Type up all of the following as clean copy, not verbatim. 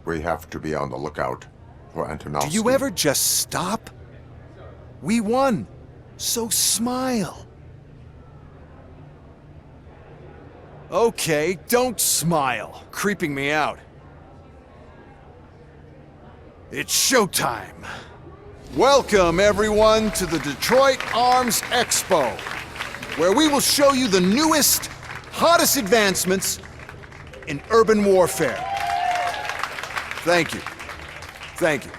We have to be on the lookout for Antonovsky. Do you ever just stop? We won, so smile. Okay, don't smile. Creeping me out. It's showtime. Welcome, everyone, to the Detroit Arms Expo, where we will show you the newest, hottest advancements in urban warfare. Thank you. Thank you.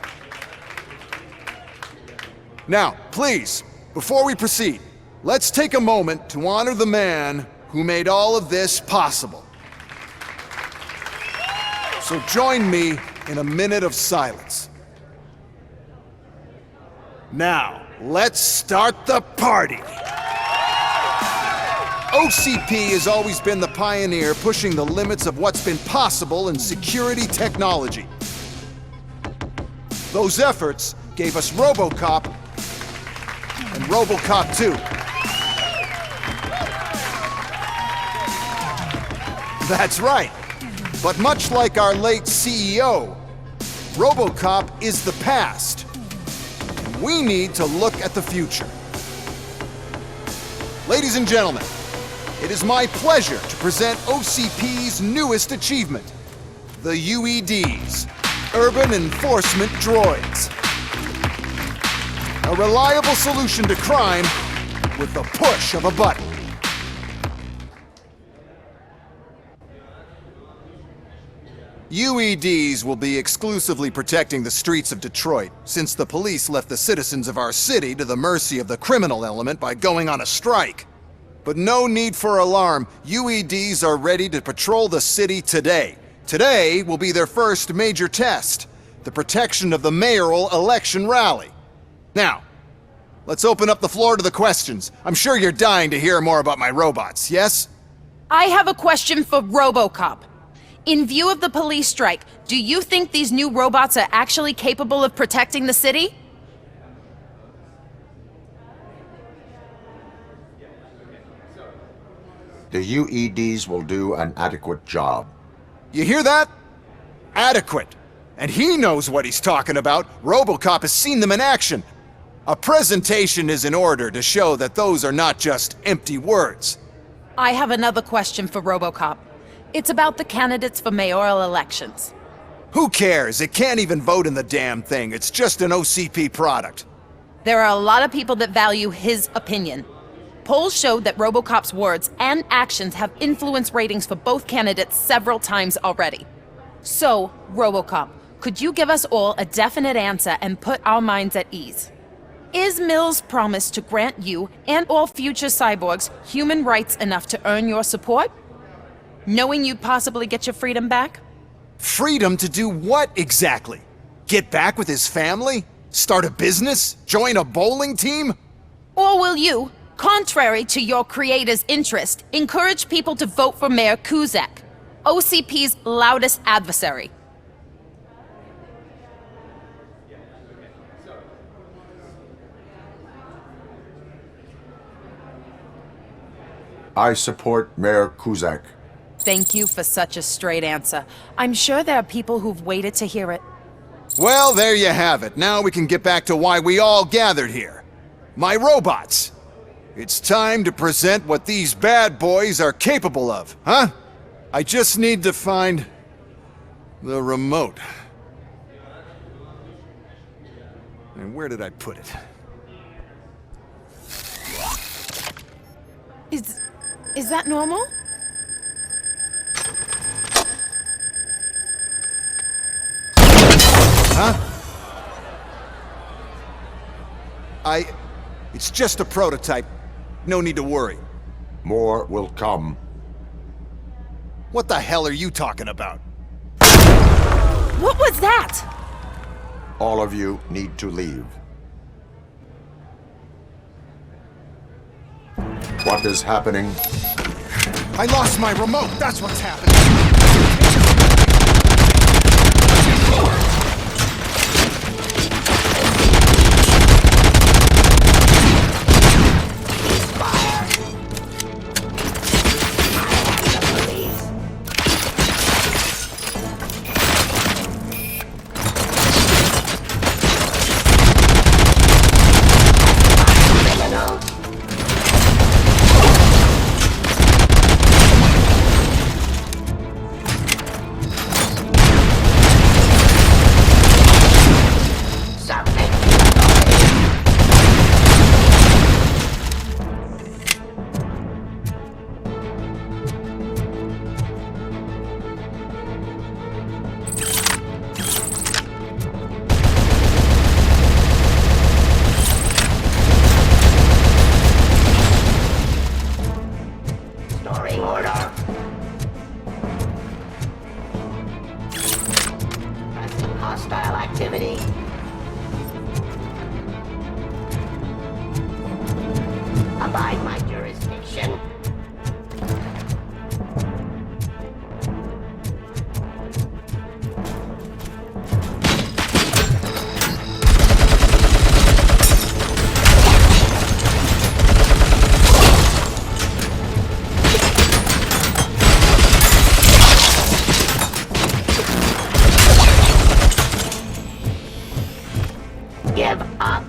Now, please, before we proceed, let's take a moment to honor the man who made all of this possible. So join me in a minute of silence. Now, let's start the party. OCP has always been the pioneer pushing the limits of what's been possible in security technology. Those efforts gave us ROBOCOP and ROBOCOP 2. That's right. But much like our late CEO, ROBOCOP is the past. And we need to look at the future. Ladies and gentlemen, it is my pleasure to present OCP's newest achievement, the UEDs, Urban Enforcement Droids. A reliable solution to crime with the push of a button. UEDs will be exclusively protecting the streets of Detroit, since the police left the citizens of our city to the mercy of the criminal element by going on a strike. But no need for alarm, UEDs are ready to patrol the city today. Today will be their first major test, the protection of the mayoral election rally. Now, let's open up the floor to the questions. I'm sure you're dying to hear more about my robots, yes? I have a question for ROBOCOP. In view of the police strike, do you think these new robots are actually capable of protecting the city? The UEDs will do an adequate job. You hear that? Adequate. And he knows what he's talking about. ROBOCOP has seen them in action. A presentation is in order to show that those are not just empty words. I have another question for ROBOCOP. It's about the candidates for mayoral elections. Who cares? It can't even vote in the damn thing. It's just an OCP product. There are a lot of people that value his opinion. Polls showed that ROBOCOP's words and actions have influenced ratings for both candidates several times already. So, ROBOCOP, could you give us all a definite answer and put our minds at ease? Is Mills' promise to grant you and all future cyborgs human rights enough to earn your support? Knowing you'd possibly get your freedom back? Freedom to do what exactly? Get back with his family? Start a business? Join a bowling team? Or will you, contrary to your creator's interest, encourage people to vote for Mayor Kuzak, OCP's loudest adversary? I support Mayor Kuzak. Thank you for such a straight answer. I'm sure there are people who've waited to hear it. Well, there you have it. Now we can get back to why we all gathered here. My robots. It's time to present what these bad boys are capable of, huh? I just need to find the remote. And where did I put it? Is that normal? Huh? It's just a prototype. No need to worry. More will come. What the hell are you talking about? What was that? All of you need to leave. What is happening? I lost my remote, that's what's happening. hostile activity. Abide my jurisdiction. Give up.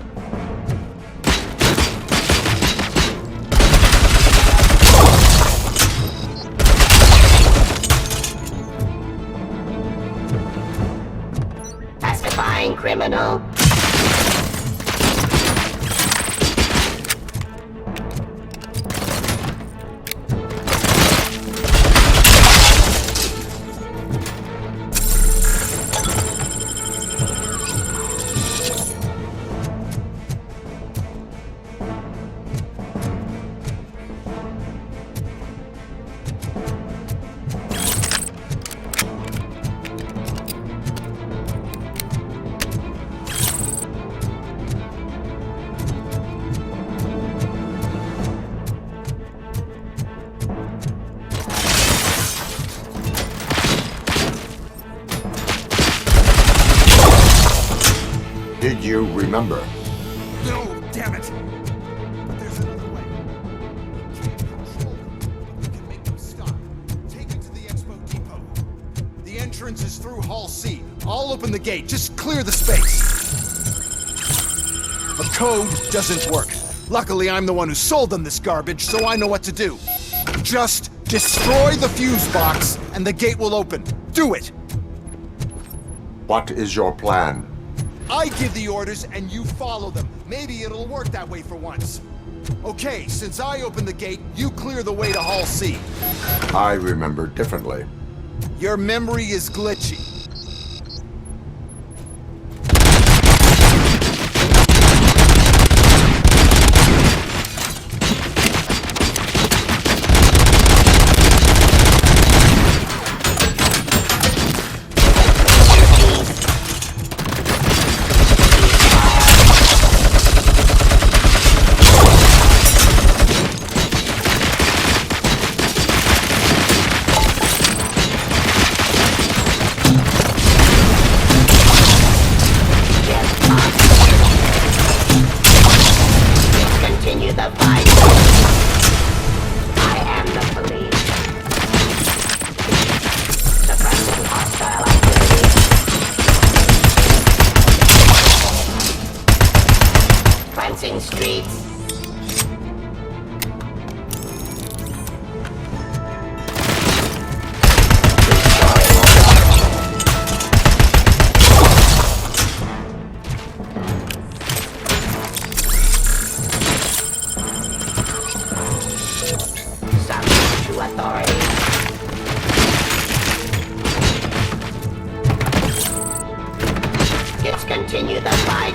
Pacifying criminal. Did you remember? No, damn it! But there's another way. We can't control them. We can make them stop. Take them to the Expo Depot. The entrance is through Hall C. I'll open the gate. Just clear the space. The code doesn't work. Luckily, I'm the one who sold them this garbage, so I know what to do. Just destroy the fuse box, and the gate will open. Do it! What is your plan? I give the orders and you follow them. Maybe it'll work that way for once. Okay, since I open the gate, you clear the way to Hall C. I remember differently. Your memory is glitchy. Streets. Subject to authority. Let's continue the fight.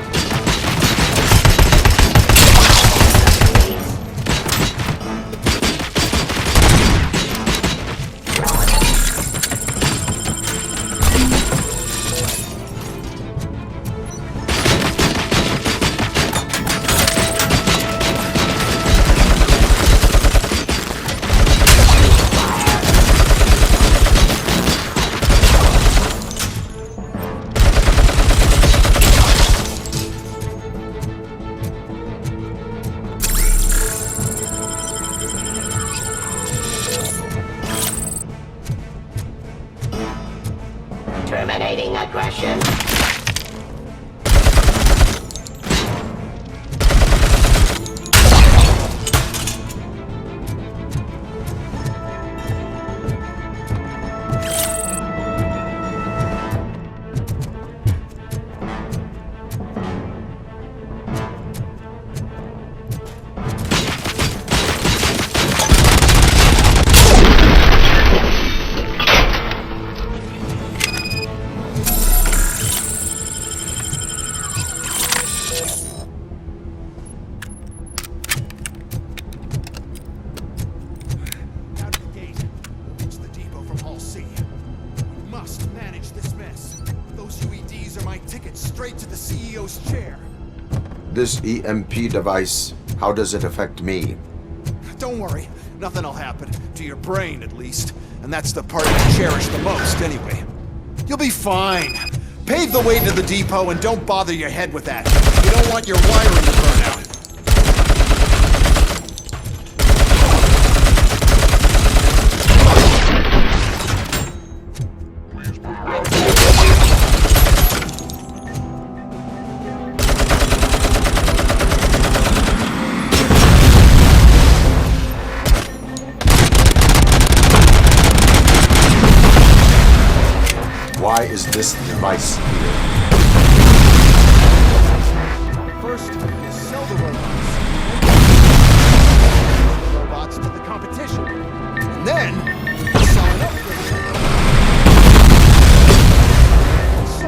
Terminating aggression. These are my tickets straight to the CEO's chair. This EMP device, how does it affect me? Don't worry, nothing'll happen. To your brain, at least. And that's the part you cherish the most, anyway. You'll be fine. Pave the way to the depot and don't bother your head with that. You don't want your wiring to burn out. Why is this device here? First, you sell the robots. The robots to the competition. And then, you sell an upgrade. So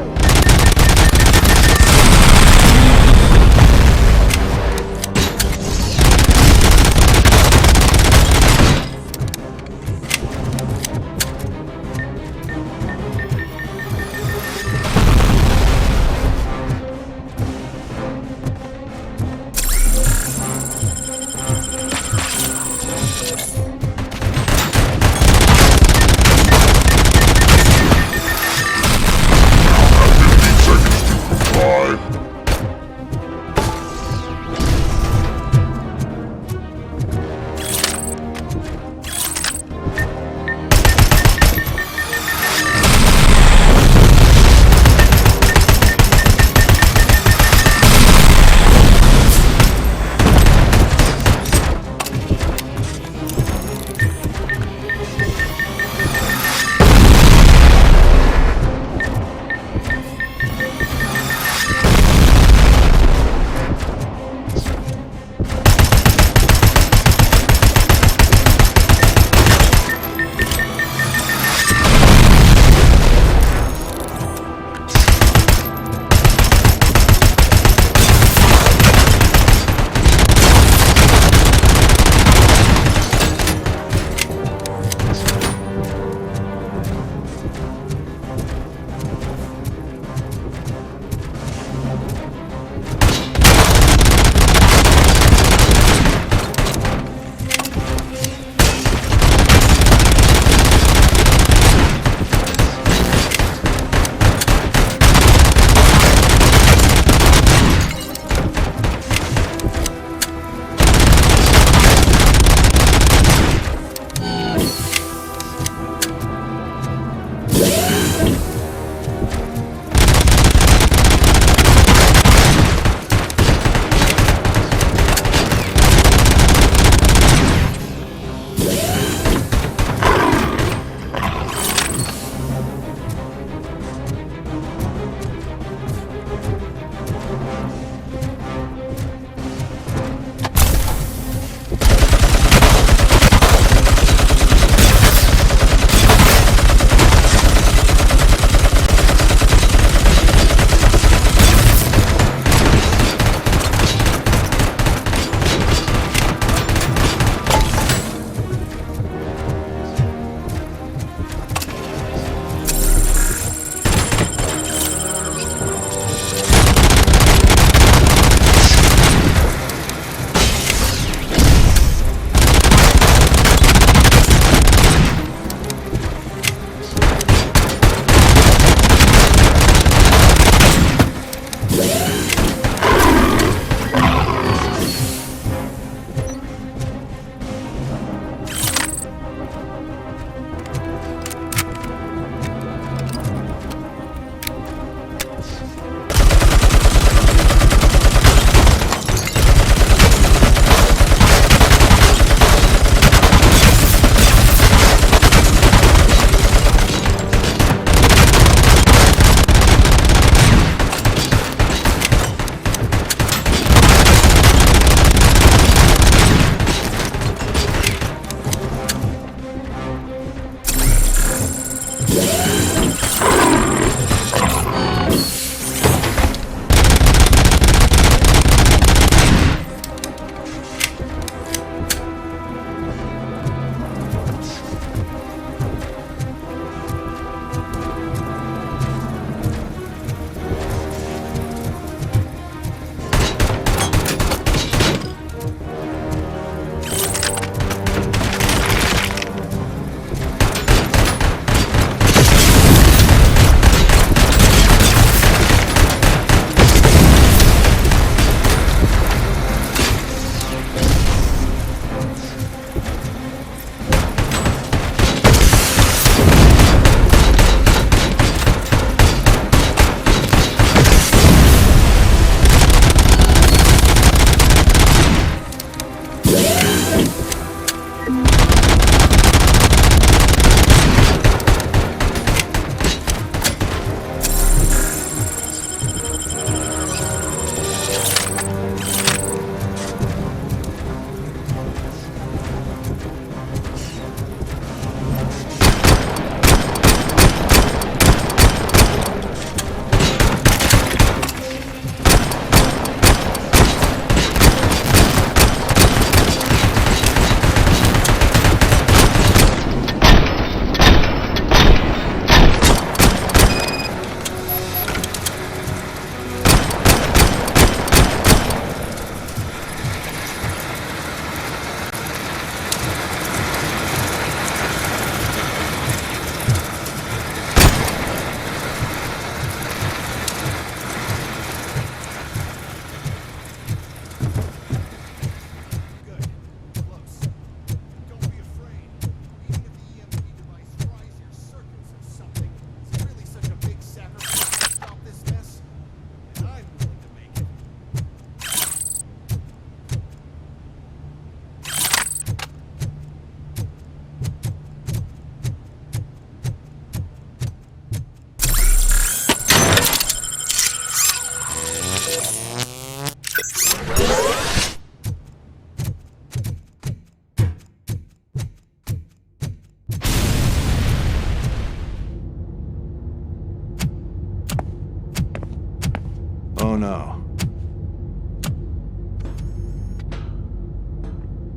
Oh no.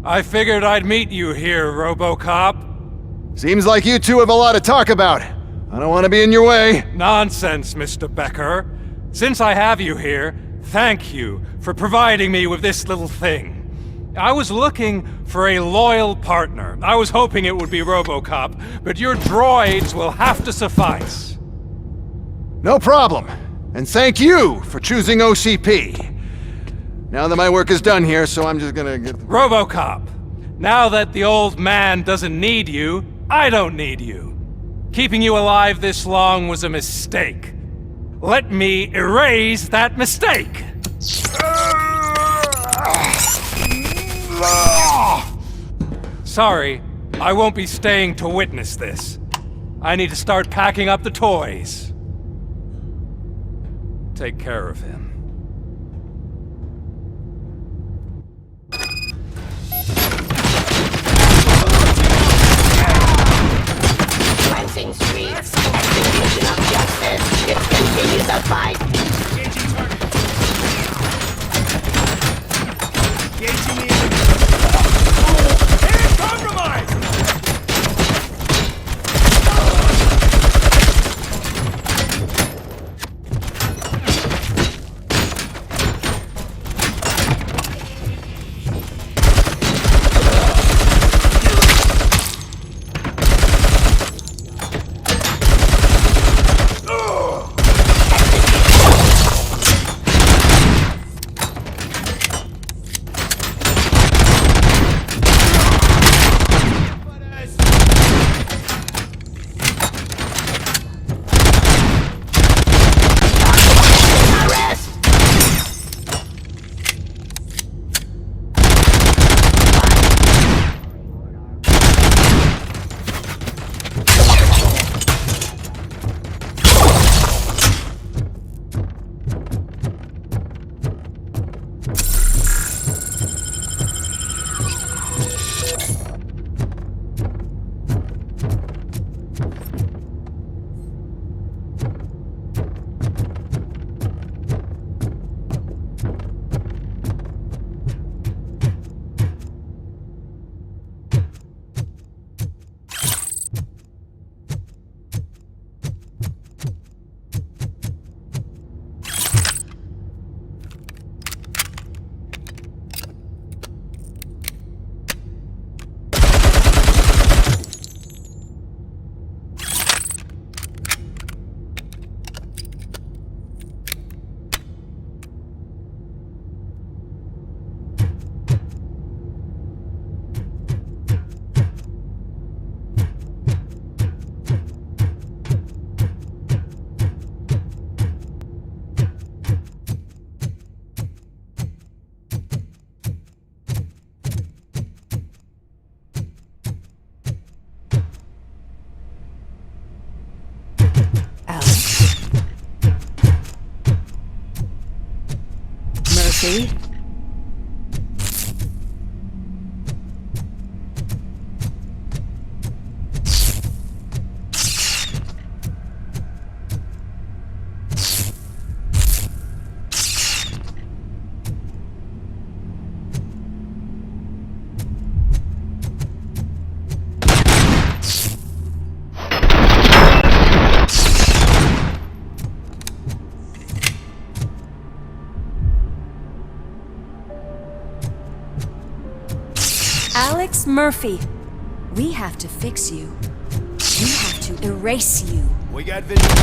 I figured I'd meet you here, RoboCop. Seems like you two have a lot to talk about. I don't want to be in your way. Nonsense, Mr. Becker. Since I have you here, thank you for providing me with this little thing. I was looking for a loyal partner. I was hoping it would be RoboCop, but your droids will have to suffice. No problem. And thank you for choosing OCP. Now that my work is done here, so I'm just gonna get... RoboCop, now that the old man doesn't need you, I don't need you. Keeping you alive this long was a mistake. Let me erase that mistake! Sorry, I won't be staying to witness this. I need to start packing up the toys. Take care of him. Cleansing streets, execution of justice. Let's continue the fight. Engaging target. Engaging the enemy. And compromise! See? Alex Murphy, we have to fix you. We have to erase you. We got visual.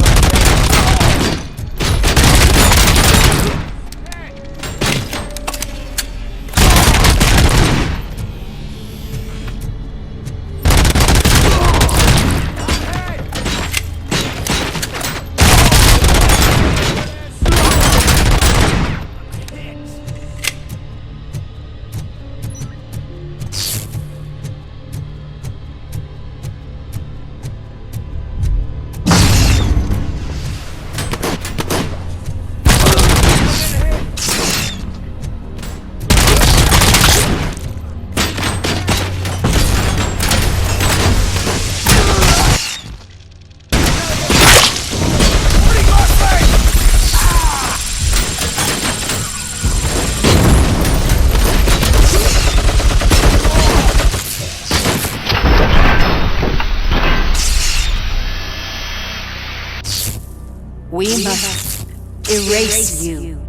We must erase you.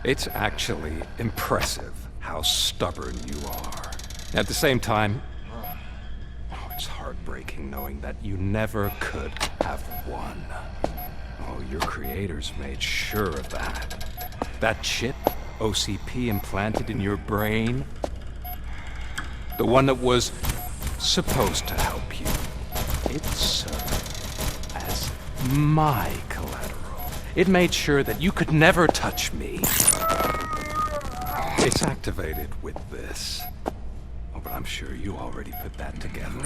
It's actually impressive how stubborn you are. At the same time, it's heartbreaking knowing that you never could have won. Oh, your creators made sure of that. That chip OCP implanted in your brain, the one that was supposed to help you, it served as my collateral. It made sure that you could never touch me. It's activated with this. Oh, but I'm sure you already put that together.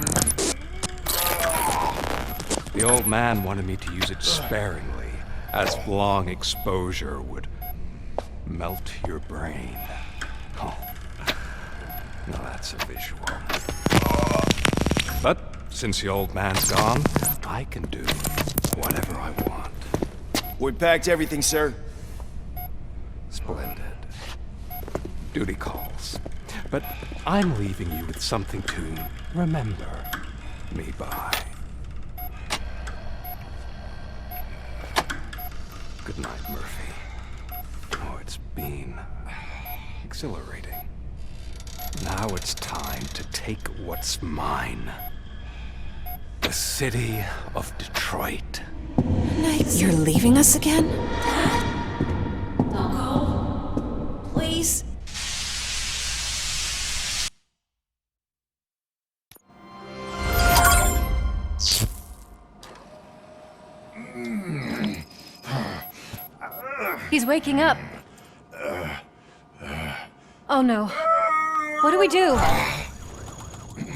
The old man wanted me to use it sparingly, as long exposure would melt your brain. Oh, now that's a visual. But since the old man's gone, I can do whatever I want. We packed everything, sir. Splendid. Duty calls. But I'm leaving you with something to remember me by. Good night, Murphy. Oh, it's been exhilarating. Now it's time to take what's mine. The city of Detroit. You're leaving us again? Don't go. Please. He's waking up. Oh no. What do we do?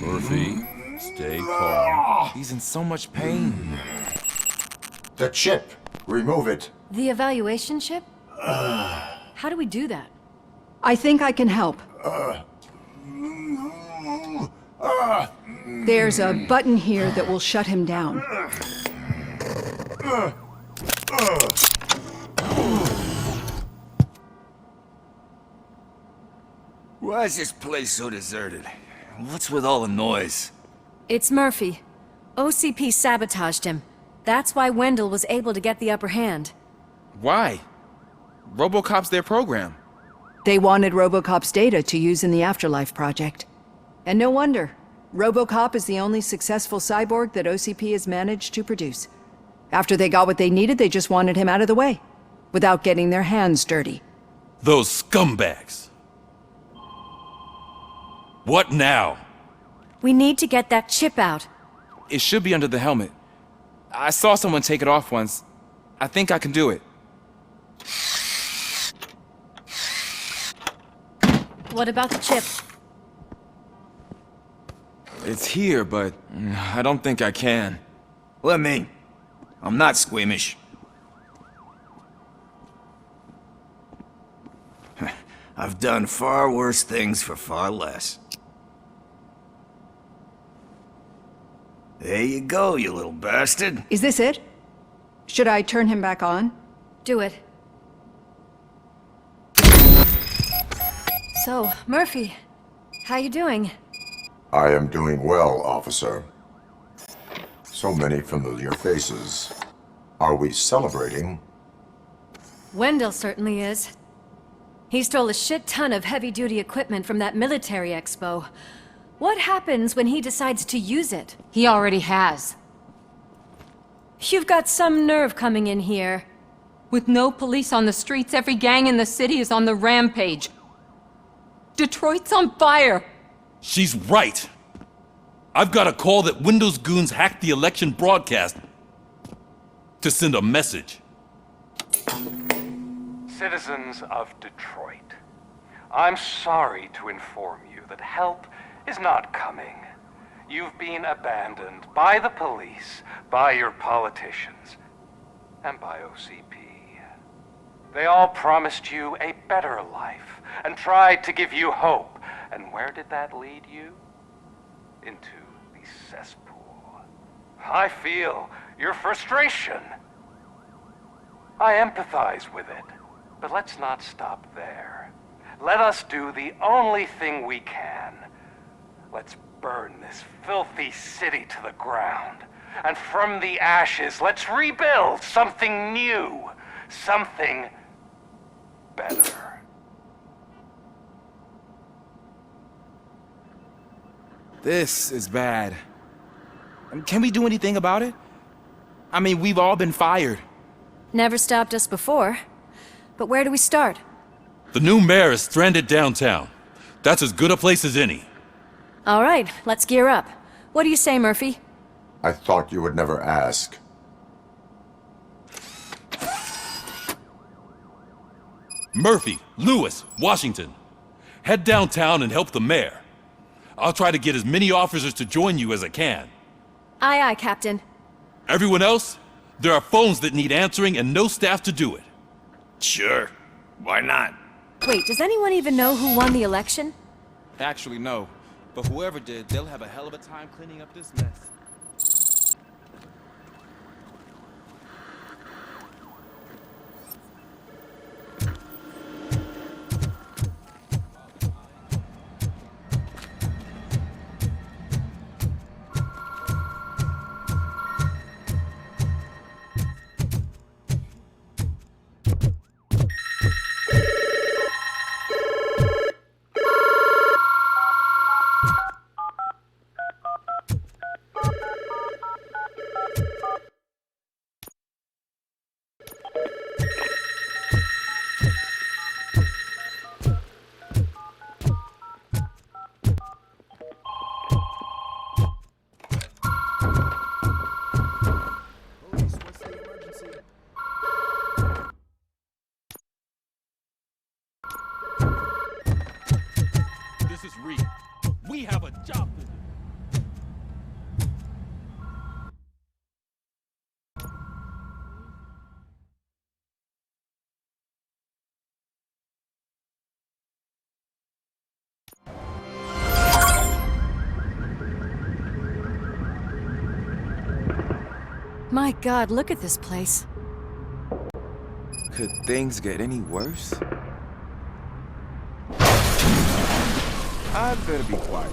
Murphy, stay calm. He's in so much pain. The chip. Remove it. The evaluation chip? How do we do that? I think I can help. There's a button here that will shut him down. Why is this place so deserted? What's with all the noise? It's Murphy. OCP sabotaged him. That's why Wendell was able to get the upper hand. Why? ROBOCOP's their program. They wanted ROBOCOP's data to use in the Afterlife project. And no wonder. ROBOCOP is the only successful cyborg that OCP has managed to produce. After they got what they needed, they just wanted him out of the way, without getting their hands dirty. Those scumbags. What now? We need to get that chip out. It should be under the helmet. I saw someone take it off once. I think I can do it. What about the chip? It's here, but I don't think I can. Let me. I'm not squeamish. I've done far worse things for far less. There you go, you little bastard. Is this it? Should I turn him back on? Do it. So, Murphy, how you doing? I am doing well, officer. So many familiar faces. Are we celebrating? Wendell certainly is. He stole a shit ton of heavy-duty equipment from that military expo. What happens when he decides to use it? He already has. You've got some nerve coming in here. With no police on the streets, every gang in the city is on the rampage. Detroit's on fire! She's right. I've got a call that Windows goons hacked the election broadcast to send a message. Citizens of Detroit, I'm sorry to inform you that help is not coming. You've been abandoned by the police, by your politicians, and by OCP. They all promised you a better life and tried to give you hope. And where did that lead you? Into the cesspool. I feel your frustration. I empathize with it. But let's not stop there. Let us do the only thing we can. Let's burn this filthy city to the ground. And from the ashes, let's rebuild something new. Something better. This is bad. Can we do anything about it? I mean, we've all been fired. Never stopped us before. But where do we start? The new mayor is stranded downtown. That's as good a place as any. All right, let's gear up. What do you say, Murphy? I thought you would never ask. Murphy, Lewis, Washington. Head downtown and help the mayor. I'll try to get as many officers to join you as I can. Aye, aye, Captain. Everyone else? There are phones that need answering and no staff to do it. Sure. Why not? Wait, does anyone even know who won the election? Actually, no. But whoever did, they'll have a hell of a time cleaning up this mess. This is Reed. We have a job to do. My God, look at this place. Could things get any worse? I'd better be quiet.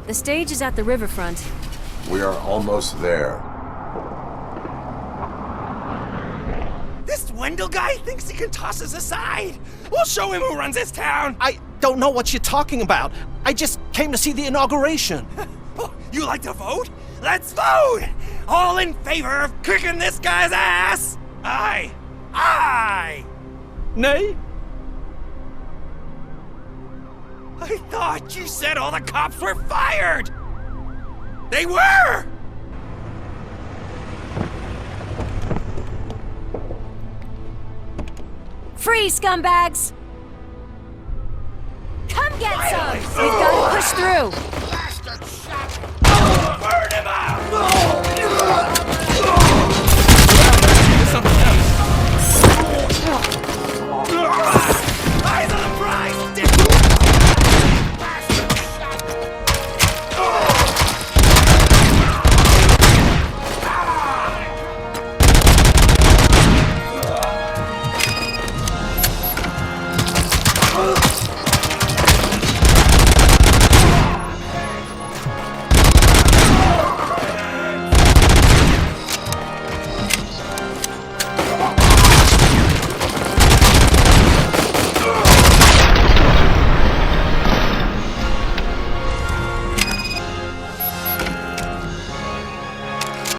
The stage is at the riverfront. We are almost there. This Wendell guy thinks he can toss us aside. We'll show him who runs this town. I don't know what you're talking about. I just came to see the inauguration. Oh, you like to vote? Let's vote! All in favor of kicking this guy's ass? Aye! Aye! Nay? I thought you said all the cops were fired! They were! Free, scumbags! Come get some! We've got to push through! Burn him out!